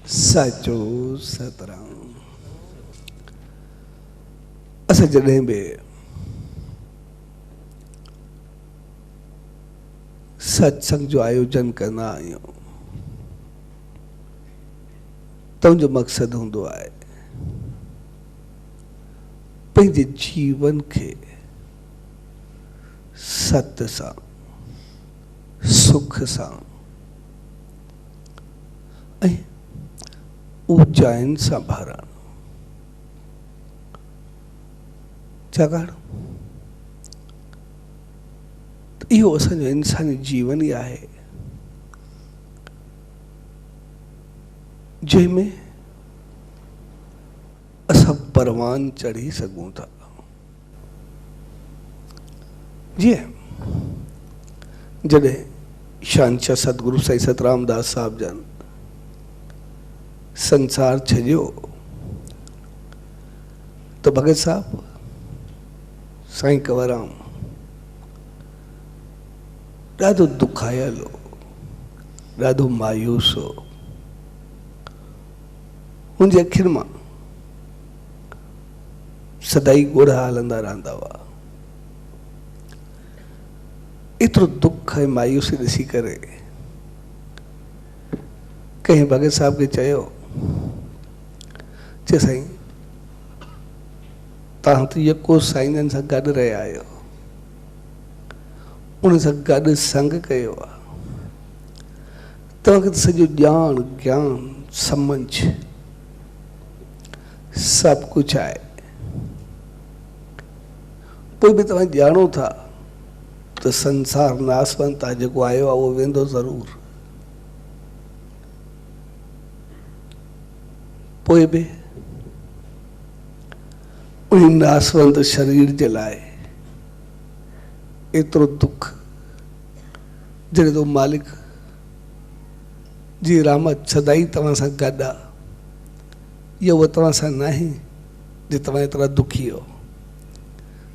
साचो सतराम। असां जॾहिं बि सत्संग जो आयोजन कंदा आहियूं त उनजो मक़सदु हूंदो आहे पंहिंजे जीवन खे सत्य सां, सुख सां ऐं ऊर्जाउनि सां भरणु। छाकाणि इहो असांजो इंसानी जीवन ई आहे जंहिंमें असां परवान चढ़ी सघूं था। जीअं जॾहिं शांचा सतगुरु साईं सतराम दास साहिब जन संसार छॾियो त भगत साहब साईं कंवरराम ॾाढो दुखायल हो, ॾाढो मायूस हो। हुनजे अखियुनि मां सदाई ॻोढ़ा हलंदा रहंदा हुआ। एतिरो दुख ऐं मायूसी ॾिसी करे कंहिं भगत साहब खे चयो, चए साईं तव्हां त यको साईंजन सां गॾु रहिया आहियो, उन सां गॾु संग कयो आहे, तव्हांखे त सॼो ॼाण ज्ञान समझ सभु कुझु आहे, पोइ बि तव्हां ॼाणो था त संसार नासवंत आहे, जेको आयो आहे उहो वेंदो ज़रूर। पोइ बि उन नासवंत शरीर जे लाइ एतिरो दुख, जॾहिं तो मालिक जी रहमत सदाई तव्हां सां गॾु आहे, या उहा तव्हां सां न आहे जे तव्हां एतिरा दुखी हो।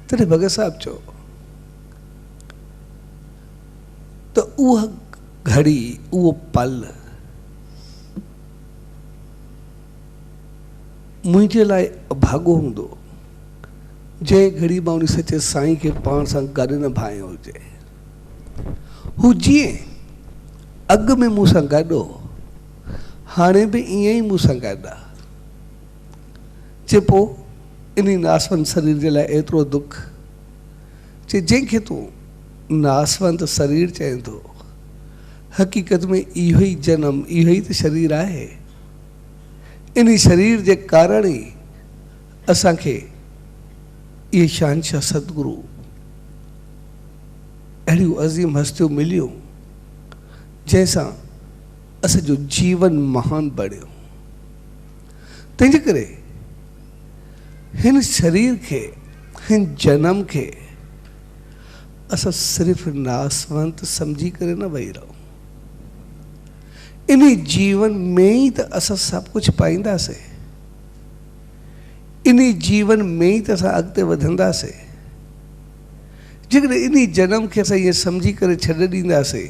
तॾहिं भगत साहब चयो त उहा घड़ी, उहो पल मुंहिंजे लाइ अभागो हूंदो जंहिं घड़ी मां उन सचे साईं खे पाण सां गॾु न भायो हुजे। हू जीअं अॻु में मूं सां गॾु हो, हाणे बि ईअं ई मूं सां गॾु आहे। चए पोइ इन नासवंत शरीर जे लाइ एतिरो दुख, चए जंहिंखे तूं नासवंत शरीर चए थो, हक़ीक़त में इहो ई जनम, इहो ई त शरीर आहे। इन शरीर जे कारण ई असांखे इहे शहंशाह सतगुरु अहिड़ियूं अज़ीम हस्तियूं मिलियूं जंहिंसां असांजो जीवन महान बणियो। तंहिंजे करे हिन शरीर खे, हिन जनम खे असां सिर्फ़ु नासवंत सम्झी करे न वेही रहूं। इन जीवन में ई त असां सभु कुझु पाईंदासीं, इन जीवन में ई त असां अॻिते वधंदासीं। जेकॾहिं इन जनम खे असां ईअं सम्झी करे छॾे ॾींदासीं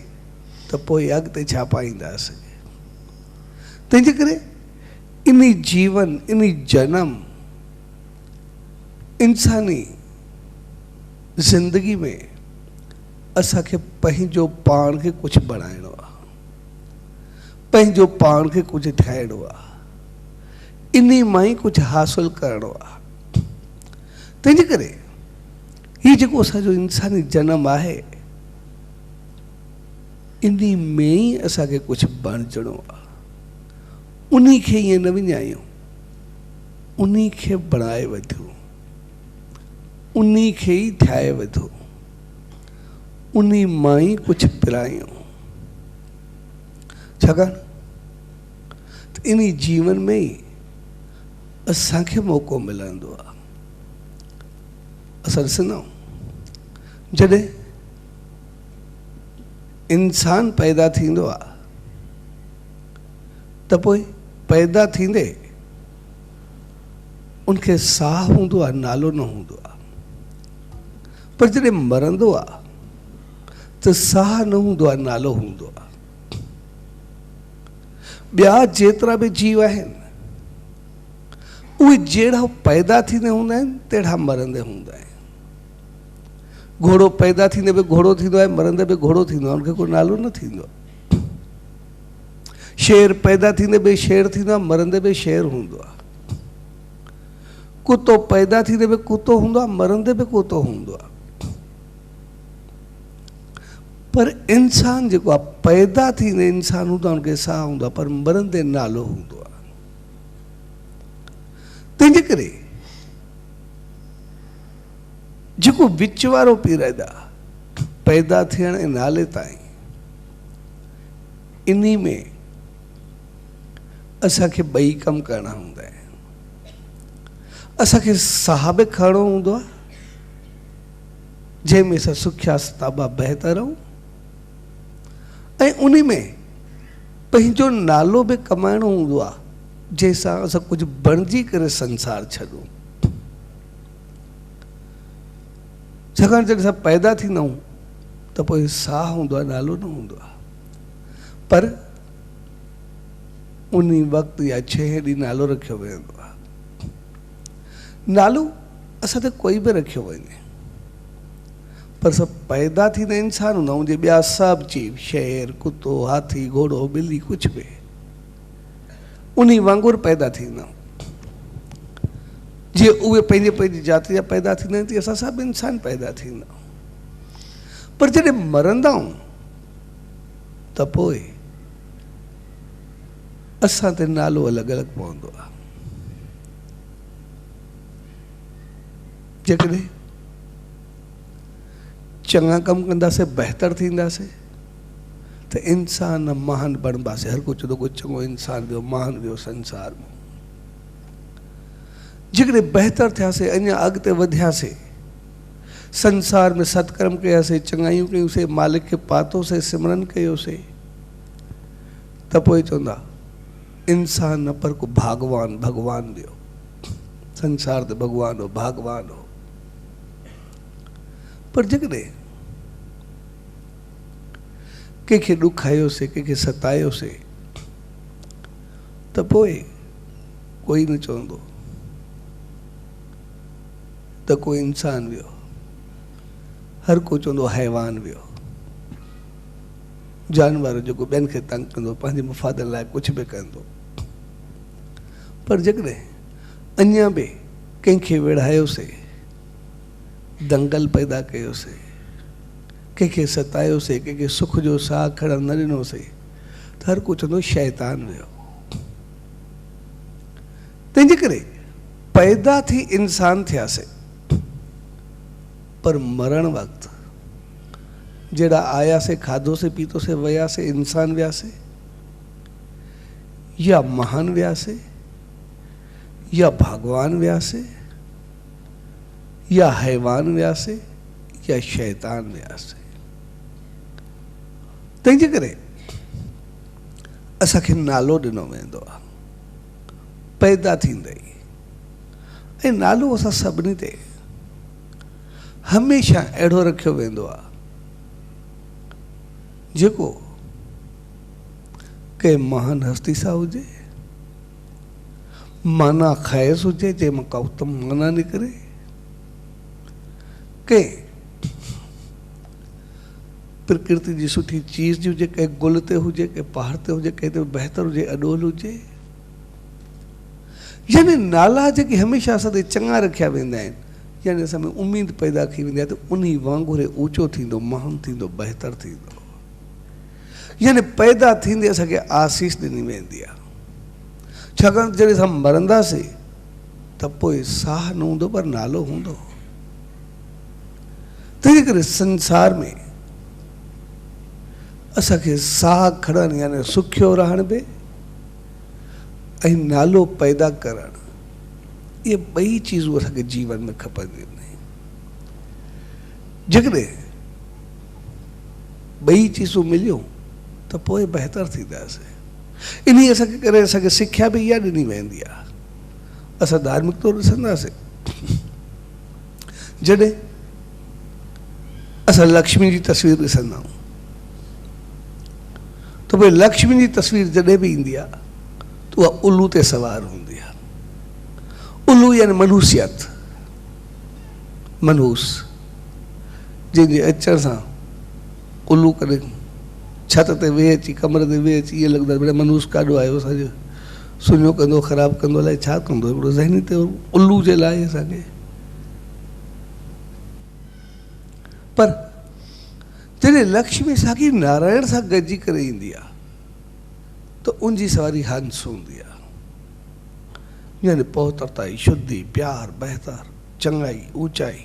त पोइ अॻिते छा पाईंदासीं। तंहिंजे करे इन जीवन, इन जनम इंसानी ज़िंदगी में असांखे पंहिंजो पाण खे कुझु बणाइणो आहे, पंहिंजो पाण खे कुझु ठाहिणो आहे, इन मां ई कुझु हासिलु करिणो आहे। तंहिंजे करे हीउ जेको असांजो इंसानी जनम आहे, इन में ई असांखे कुझु बणिजणो आहे। उन खे ईअं न विञायूं, उन खे बणाए वठूं, उन खे ई ठाहे वठूं, उन मां ई कुझु पिरायूं। छाकाणि त इन जीवन में ई असांखे मौक़ो मिलंदो आहे। असां ॾिसंदा जॾहिं इंसान पैदा थींदो आहे त पोइ पैदा थींदे उनखे साह हूंदो आहे, नालो न हूंदो आहे। पर जॾहिं मरंदो आहे त साह न हूंदो आहे, नालो हूंदो आहे। ॿिया जेतिरा बि जीव आहिनि उहे जहिड़ा पैदा थींदे हूंदा आहिनि तहिड़ा मरंदे हूंदा आहिनि। घोड़ो पैदा थींदे बि घोड़ो थींदो आहे, मरंदे बि घोड़ो थींदो आहे, उनखे कोई नालो न थींदो। शेर पैदा थींदे बि शेर थींदो आहे, मरंदे बि शेर हूंदो आहे। कुतो पैदा थींदे बि कुतो हूंदो आहे, मरंदे बि कुतो हूंदो आहे। पर इंसान जेको आहे पैदा थींदे इंसान हूंदो आहे, उनखे साह हूंदो आहे, पर मरंदे नालो हूंदो आहे। तंहिंजे करे जेको विच वारो पीरियड आहे पैदा थियण ऐं नाले ताईं, इन्ही में असांखे ॿई कम करणा हूंदा आहिनि। असांखे साह बि खणणो हूंदो आहे जंहिंमें असां सुखिया सताबा बहितर रहूं, ऐं उन में पंहिंजो नालो बि कमाइणो हूंदो आहे जंहिंसां असां कुझु बणिजी करे संसार छॾूं। छाकाणि जॾहिं असां पैदा थींदा आहियूं त पोइ साह हूंदो आहे, नालो न हूंदो आहे। पर उन वक़्तु या 6 ॾींहुं नालो रखियो वेंदो आहे। नालो असां ते कोई बि रखियो वञे, पर सभु पैदा थींदा इंसान हूंदा आहियूं, जे ॿिया सभु जीव, शेर, कुतो, हाथी, घोड़ो, ॿिली, कुझु बि उन वांगुरु पैदा थींदा आहियूं। जीअं उहे पंहिंजे पंहिंजी जाति जा पैदा थींदा आहिनि, तीअं असां सभु इंसान पैदा थींदा आहियूं। पर जॾहिं मरंदा आहियूं त पोइ असां ते नालो अलॻि अलॻि पवंदो आहे। जेकॾहिं चङा कम कंदासीं, बहितर थींदासीं, त इंसान महान बणिबासीं। हर को चवंदो कोई चङो इंसान वियो, महान वियो संसार में। जेकॾहिं बहितर थियासीं, अञा अॻिते वधियासीं, संसार में सत्कर्म कयासीं, चङाइयूं कयूंसीं, मालिक खे पातोसीं, सिमरन कयोसीं, त पोइ चवंदा इंसान न पर को भगवान, भगवान वियो संसार ते, भगवान हो, भगवान हो। पर जेकॾहिं कंहिंखे ॾुखायोसीं, कंहिंखे सतायोसीं, त पोइ कोई न चवंदो त कोई इंसान वियो, हर को चवंदो हैवान वियो। जानवर जेको ॿियनि खे तंग कंदो, पंहिंजे मुफ़ाद लाइ कुझु बि कंदो। पर जेकॾहिं अञा बि कंहिंखे विढ़ायोसीं, दंगल पैदा कयोसीं, कंहिंखे सतायोसीं, कंहिंखे सुख जो साह खणण न ॾिनोसीं, त हर को चवंदो शैतान वियो। तंहिंजे करे पैदा थी इंसान थियासीं, पर मरण वक़्तु जहिड़ा आयासीं, खाधोसीं, पीतोसीं, वियासीं, इंसान वियासीं, या महान वियासीं, या भगवान वियासीं, या हैवान वियासीं, या शैतान वियासीं। तंहिंजे करे असांखे नालो ॾिनो वेंदो आहे पैदा थींदे ई, ऐं नालो असां सभिनी ते हमेशह अहिड़ो रखियो वेंदो आहे जेको कंहिं महान हस्ती सां हुजे, माना ख़ैस हुजे, जंहिंमां का उत्तम माना निकिरे, कंहिं प्रकृति जी सुठी चीज़ हुजे, कंहिं गुल ते हुजे, कंहिं पहाड़ ते हुजे, कंहिं ते बहितर हुजे, अॾोल हुजे। यानी नाला जेके हमेशह असां ते चङा रखिया वेंदा आहिनि, यानी असां में उमेद पैदा थी वेंदी आहे त उन वांगुरु ऊचो थींदो, महान थींदो, बहितर थींदो। यानी पैदा थींदे असांखे आसीस ॾिनी वेंदी आहे। छाकाणि जॾहिं असां मरंदासीं त पोइ साह न हूंदो, पर नालो हूंदो। तंहिंजे करे संसार में असांखे साह खणणु, यानी सुखियो रहण बि, ऐं नालो पैदा करणु, इहे ॿई चीज़ूं असांखे जीवन में खपंदियूं आहिनि। जेकॾहिं ॿई चीज़ूं मिलियूं त पोइ बहितर थींदासीं। इन असांखे करे असांखे सिख्या बि इहा ॾिनी वेंदी आहे। असां धार्मिक तौरु ॾिसंदासीं, जॾहिं असां लक्ष्मी जी तस्वीर ॾिसंदा आहियूं, त पोइ लक्ष्मी जी तस्वीर जॾहिं बि ईंदी आहे उहा उल्लू ते सवार हूंदी आहे। उल्लू यानी मनहूसियत, मनहूस, जंहिंजे अचण सां उल्लू कॾहिं छत ते वेह अची, कमरे ते वेह अची, ईअं लॻंदो आहे भई मनहूस काॾो आयो, असांजो सुञो कंदो, ख़राबु कंदो, अलाए छा कंदो, हिकिड़ो ज़हनी ते उल्लू जे लाइ असांखे। पर जॾहिं लक्ष्मी साॻी नारायण सां गॾिजी करे ईंदी आहे त उनजी सवारी हंस हूंदी आहे, यानी पवित्रताई, शुद्धि, प्यार, बहितर, चङाई, ऊचाई,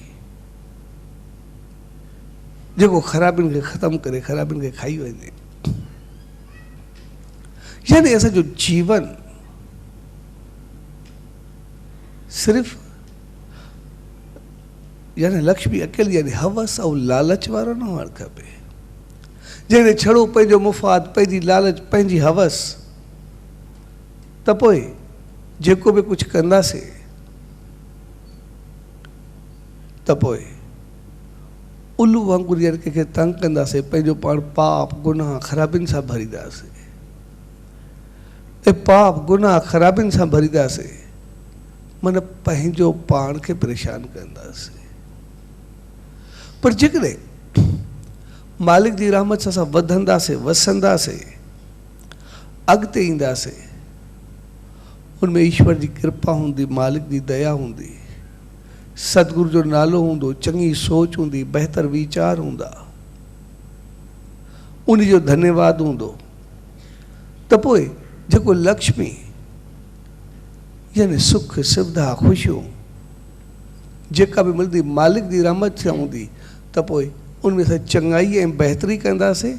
जेको ख़राबियुनि खे ख़तमु करे, ख़राबियुनि खे खाई वञे। यानी असांजो जीवन सिर्फ़ यानी लक्ष्मी अकेली यानी हवस ऐं लालच वारो न हुअणु खपे। जॾहिं छड़ो पंहिंजो मुफ़ाद, पंहिंजी लालच, पंहिंजी हवस, त पोइ जेको बि कुझु कंदासीं त पोइ उल्लू वांगुरु यानी कंहिंखे तंग कंदासीं, पंहिंजो पाण पाप, गुनाह, ख़राबियुनि सां भरींदासीं। ऐं पाप, गुनाह, ख़राबियुनि सां भरींदासीं मन पंहिंजो पाण खे परेशान कंदासीं। पर जेकॾहिं मालिक जी रहमत सां असां वधंदासीं, वसंदासीं, अॻिते ईंदासीं, उनमें ईश्वर जी कृपा हूंदी, मालिक जी दया हूंदी, सतगुरु जो नालो हूंदो, चङी सोच हूंदी, बहितर वीचार हूंदा, उन जो धन्यवाद हूंदो, त पोइ जेको लक्ष्मी यानी सुख, सुविधा, ख़ुशियूं जेका बि मिलंदी मालिक जी रहमत सां हूंदी, त पोइ उनमें असां चङाई ऐं बहितरी कंदासीं,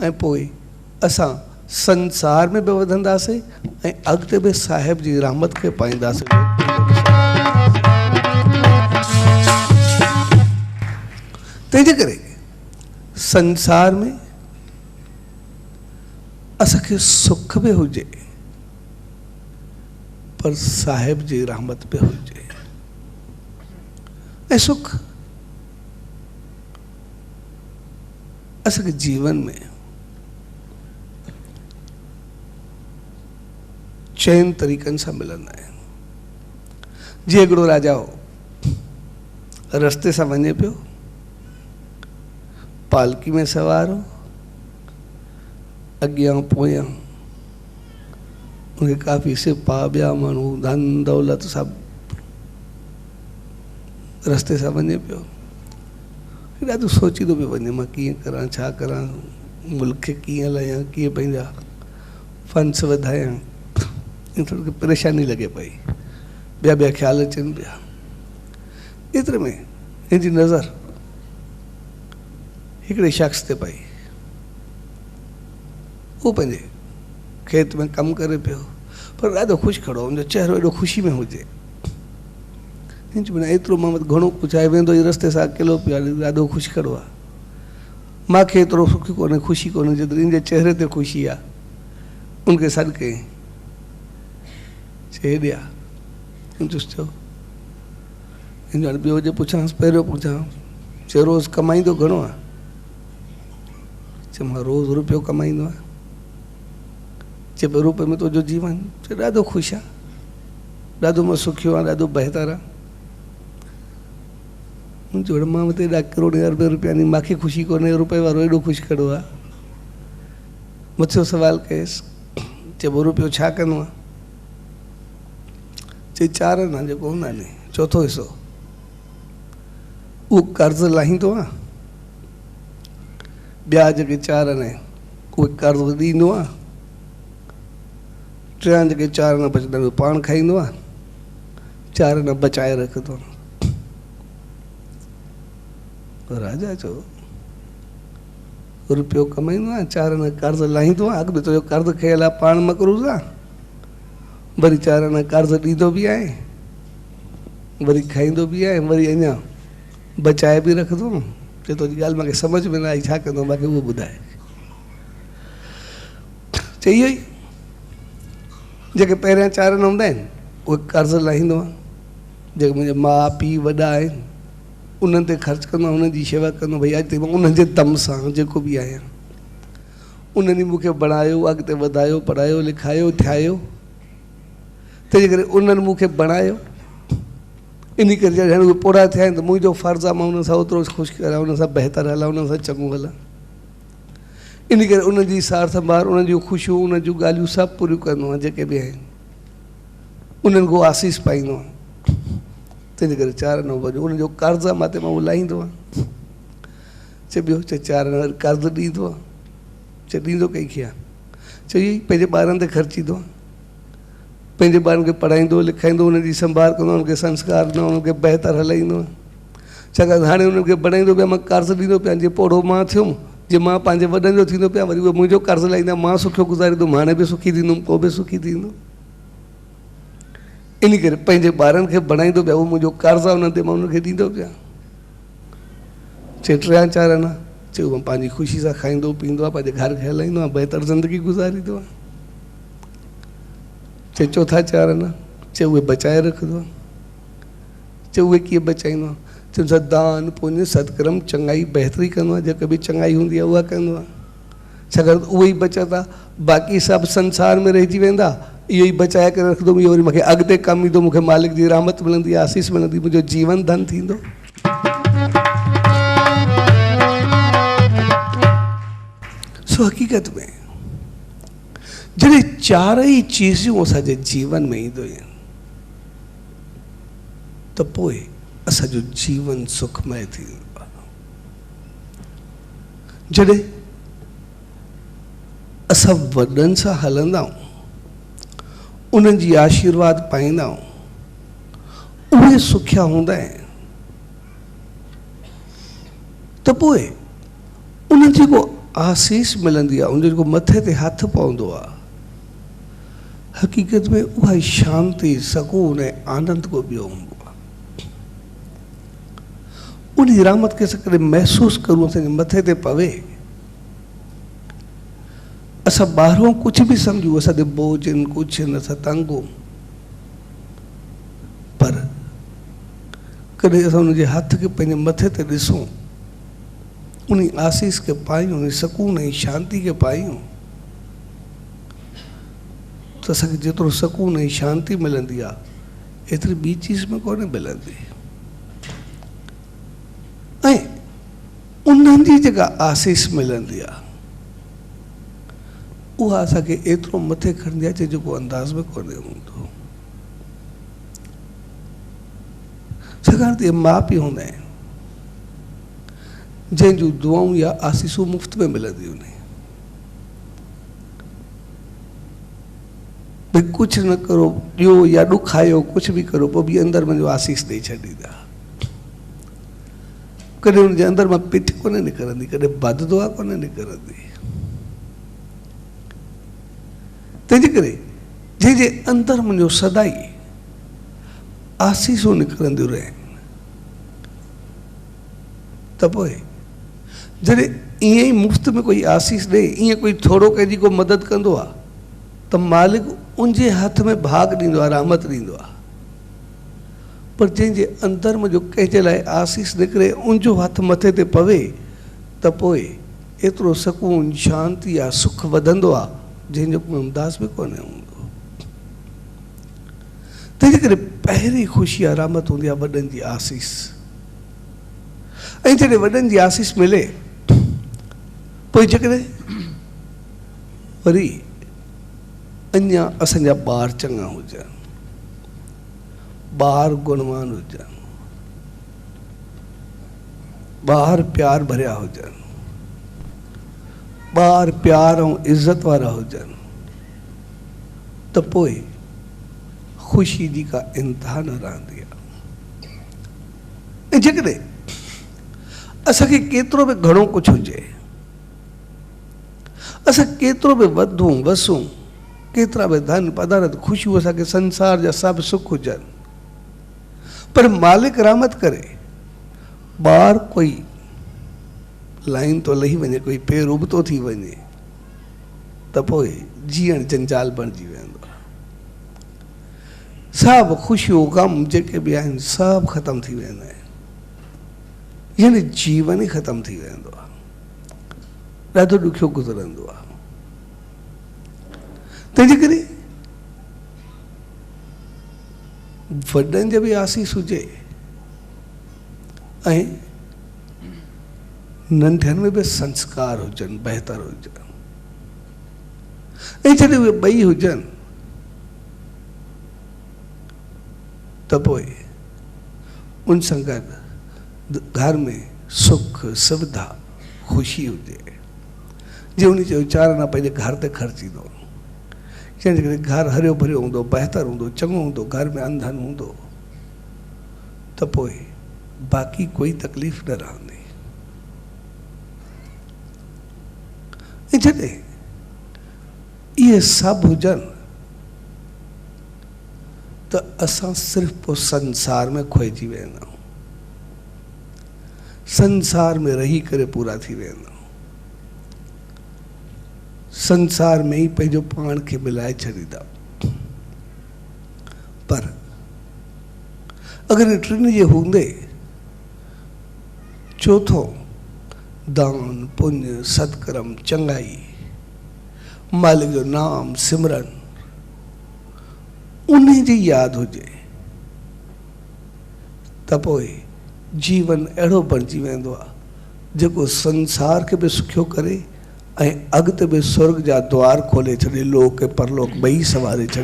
ऐं पोइ असां संसार में बि वधंदासीं ऐं अॻिते बि साहिब जी रहमत खे पाईंदासीं। तंहिंजे करे संसार में असांखे सुख बि हुजे पर साहिब जी रहमत बि हुजे। ऐं सुख असांखे जीवन में चइनि तरीक़नि सां मिलंदा आहिनि। जीअं हिकिड़ो राजा हो, रस्ते सां वञे पियो, पालकी में सवार हो, अॻियां पोयां उनखे काफ़ी सिपा, ॿिया माण्हू, धन दौलत सभु, रस्ते सां वञे पियो। ॾाढो सोचींदो पियो वञे, मां कीअं करां, छा करां, मुल्क खे कीअं हलायां, कीअं पंहिंजा फंड्स वधायां, थोरी परेशानी लॻे पई, ॿिया ॿिया ख़्याल अचनि पिया। एतिरे में हिनजी नज़र हिकिड़े शख़्स ते पई। उहो पंहिंजे खेत में कमु करे पियो, पर ॾाढो ख़ुशि खड़ो, हुनजो चहिरो एॾो ख़ुशी में हुजे। हिन चयो एतिरो मां घणो कुझु आहे, वेंदो ई रस्ते सां अकेलो पियो आहे, ॾाढो ख़ुशि खड़ो आहे, मूंखे एतिरो सुख कोन्हे, ख़ुशी कोन्हे, जेतिरी हिन जे चहिरे ते ख़ुशी आहे। उनखे सॾु कयईं, चए हेॾे आ। चयो हिन हाणे ॿियो जे पुछांसि, पहिरियों पुछांसि, चयो रोज़ु कमाईंदो घणो आहे? चयो मां रोज़ु रुपयो कमाईंदो आहियां। चए ॿ रुपये में तुंहिंजो जीवन? चयो ॾाढो ख़ुशि आहे, ॾाढो मां सुखियो आहियां, ॾाढो बहितर आहे। चयो मां वटि एॾा करोड़ अरबे रुपया आहिनि, मूंखे ख़ुशी कोन्हे, रुपये वारो एॾो ख़ुशि खड़ो आहे। मूंखे सवाल कयसि, चए ॿ रुपयो छा कंदो आहे? चई 4 आना जेको हूंदा आहिनि, चौथो हिसो उहो कर्ज़ु लाहींदो आहे, ॿिया जेके 4 आना आहिनि उहे कर्ज़ु ॾींदो आहे, 3 जेके 4 आना बचंदा आहिनि उहे पाण खाईंदो आहे, 4 आना बचाए रखंदो आहे। राजा चयो रुपयो कमाईंदो आहे, 4 आना कर्ज़ु लाहींदो आहे, अॻु में तुंहिंजो कर्ज़ु खयल आहे, पाण मक़रूज़ आहे, वरी 4 आना कर्ज़ु ॾींदो बि आहे, वरी खाईंदो बि आहे, वरी अञा बचाए बि रखंदो। चए तुंहिंजी ॻाल्हि मूंखे सम्झ में न आई, छा कंदो मूंखे उहो ॿुधाए। चई इहो ई जेके पहिरियां 4 आना हूंदा आहिनि उहे कर्ज़ु लाहींदो आहे, जेके मुंहिंजा माउ पीउ वॾा आहिनि उन्हनि ते ख़र्चु कंदो आहे, उन्हनि जी शेवा कंदो, भई अॼु ताईं मां उन्हनि जे दम सां जेको बि आहियां, उन्हनि मूंखे बणायो, अॻिते वधायो, पढ़ायो लिखायो, थियायो, तंहिंजे करे उन्हनि मूंखे बणायो, इन करे हाणे उहे पूरा थिया आहिनि त मुंहिंजो फ़र्ज़ु आहे मां उन्हनि सां ओतिरो ख़ुशि करां, उन्हनि सां बहितर हलां, उन्हनि सां चङो हलां। इन करे उन्हनि जी सार संभाल, उन्हनि जूं ख़ुशियूं, उन्हनि जूं ॻाल्हियूं सभु पूरियूं कंदो आहियां जेके बि आहिनि, उन्हनि खां आसीस पाईंदो आहियां। तंहिंजे करे 4 आना वञो, उनजो कर्ज़ु आहे माते मां उलाहींदो आहियां। चए ॿियो, चए 4 आना कर्ज़ु ॾींदो आहे, चए ॾींदो कंहिंखे आहे, चए इहो ई पंहिंजे ॿारनि ते ख़र्चींदो आहे, पंहिंजे ॿारनि खे पढ़ाईंदो लिखाईंदो, उन्हनि जी संभाल कंदो, उन्हनि खे संस्कार ॾींदो, उन्हनि खे बहितर हलाईंदो। छाकाणि हाणे उन्हनि खे पढ़ाईंदो पिया, मां कर्ज़ु ॾींदो पिया, जीअं पोड़ो मां थियुमि, जीअं मां पंहिंजे वॾनि जो थींदो पिया, वरी उहे मुंहिंजो कर्ज़ु लाहींदा, मां सुखियो गुज़ारींदुमि, हाणे बि सुखी थींदुमि, को बि सुखी थींदो। इन करे पंहिंजे ॿारनि खे बणाईंदो पिया, उहो मुंहिंजो कर्ज़ु आहे, उन्हनि ते मां उन्हनि खे ॾींदो पिया। चए 3-4 आना, चए मां पंहिंजी ख़ुशी सां खाईंदो पींदो आहे, पंहिंजे घर खे हलाईंदो आहे, बहितर ज़िंदगी गुज़ारींदो आहे। चए 4था 4 आना, चए उहे बचाए रखंदो आहे। चए उहे कीअं बचाईंदो आहे, चए सां दान पुण्य सत्कर्म चङाई बहितरी कंदो आहे, जेके बि चङाई हूंदी आहे उहा कंदो आहे। छाकाणि उहे ई बचत आहे, बाक़ी सभु संसार में रहिजी वेंदा, इहो ई बचाए करे रखंदुमि, इहो वरी मूंखे अॻिते कमु ईंदो, मूंखे मालिक जी रहमत मिलंदी, आसीस मिलंदी, मुंहिंजो जीवन धन थींदो। सो हक़ीक़त में जॾहिं 4 चीज़ूं असांजे जीवन में ईंदियूं आहिनि त पोइ असांजो जीवन सुखमय थींदो आहे। जॾहिं असां वॾनि सां हलंदा आहियूं, उन्हनि जी आशीर्वाद पाईंदा आहियूं, उहे सुखिया हूंदा आहिनि, त पोइ उन्हनि जेको आसीस मिलंदी आहे, उन जेको मथे ते हथु पवंदो आहे, हक़ीक़त में उहा शांती, सकून ऐं आनंद को ॿियो हूंदो आहे। उन रहमत खे असां कॾहिं महसूसु करूं, असांजे मथे ते पवे, असां ॿाहिरों कुझु बि सम्झूं, असां ते बोझ आहिनि, कुझु आहिनि, असां तंग आहियूं, पर कॾहिं असां उनजे हथ खे पंहिंजे मथे ते ॾिसूं, उन आसीस खे पायूं, उन सकून ऐं शांती खे पायूं, त असांखे जेतिरो सकून ऐं शांती मिलंदी आहे, एतिरी ॿी चीज़ में कोन्हे मिलंदी। ऐं उन्हनि जी जेका आसीस मिलंदी आहे, उहा असांखे एतिरो मथे खणंदी आहे, जेको अंदाज़ में कोन्हे हूंदो। छाकाणि त इहे माउ पीउ हूंदा आहिनि जंहिंजूं दुआऊं या आसीसूं मुफ़्त में मिलंदियूं आहिनि। भई कुझु न करो, ॾियो या ॾुखायो, कुझु बि करो, पोइ बि अंदरि मुंहिंजो आसीस ॾेई छॾींदा। कॾहिं हुनजे अंदरि मां पिठ कोन्हे निकिरंदी, कॾहिं बददुआ कोन्हे निकिरंदी। तंहिंजे करे जंहिंजे अंदरि मुंहिंजो सदाई आसीसूं निकिरंदियूं रहनि, त पोइ जॾहिं ईअं ई मुफ़्त में कोई आसीस ॾे, ईअं कोई थोरो कंहिंजी को मदद कंदो आहे, त मालिक उनजे हथ में भाग ॾींदो आहे, रहमत ॾींदो आहे। पर जंहिंजे अंदरि मुंहिंजो कंहिंजे लाइ आसीस निकिरे, उनजो हथ मथे ते पवे, त पोइ एतिरो सकून, शांती आहे, सुख वधंदो आहे, जंहिंजो को अंदाज़ में कोन्हे हूंदो। तंहिंजे करे पहिरीं ख़ुशी आहे, रहमत हूंदी आहे वॾनि जी आसीस। ऐं जॾहिं वॾनि जी आसीस मिले, पोइ जेकॾहिं वरी अञा असांजा ॿार चङा हुजनि, ॿार गुणवान हुजनि, ॿार प्यार भरिया हुजनि, ॿार प्यार ऐं इज़त वारा हुजनि, त पोइ ख़ुशी जी का इंतिहा न रहंदी आहे। ऐं जेकॾहिं असांखे केतिरो बि घणो कुझु हुजे, असां केतिरो बि वधूं वसूं, केतिरा बि धन पदार्थ ख़ुशियूं, असांखे संसार जा सभु सुख हुजनि, पर मालिक रहमत करे ॿार कोई लाइन तो लही वञे, कोई पेर उबतो थी वञे, त पोइ जीअण जंजाल बणिजी वेंदो आहे। सभु ख़ुशियूं ग़म जेके बि आहिनि, सभु ख़तमु थी वेंदा आहिनि, यानी जीवन ई ख़तमु थी वेंदो आहे, ॾाढो ॾुखियो गुज़रंदो आहे। तंहिंजे करे वॾनि जो बि आसीस हुजे ऐं नंढनि में बि संस्कार हुजनि, बहितर हुजनि। ऐं जॾहिं उहे ॿई हुजनि त पोइ उन सां गॾु घर में सुख सुविधा ख़ुशी हुजे, जीअं उन जो वीचार न पंहिंजे घर ते ख़र्चींदो। जंहिंजे करे घर हरियो भरियो हूंदो, बहितर हूंदो, चङो हूंदो, घर में अंधन हूंदो त पोइ बाक़ी कोई तकलीफ़ न रहंदी। ऐं जॾहिं इहे सभु हुजनि त असां सिर्फ़ु पोइ संसार में खोइजी वेंदा आहियूं, संसार में रही करे पूरा थी वेंदा आहियूं, संसार में ही पंहिंजो पाण खे मिलाए छॾींदा। पर अगरि टिनि जे हूंदे चौथो दान पुण्य सत्कर्म चङाई मालिक जो नाम सिमरन उन जी यादि हुजे त पोइ जीवन अहिड़ो बणिजी वेंदो आहे जेको संसार खे बि सुखियो करे ऐं अॻिते बि स्वर्ग जा द्वार खोले छॾे, लोक ऐं परलोक ॿई सवारे छॾे।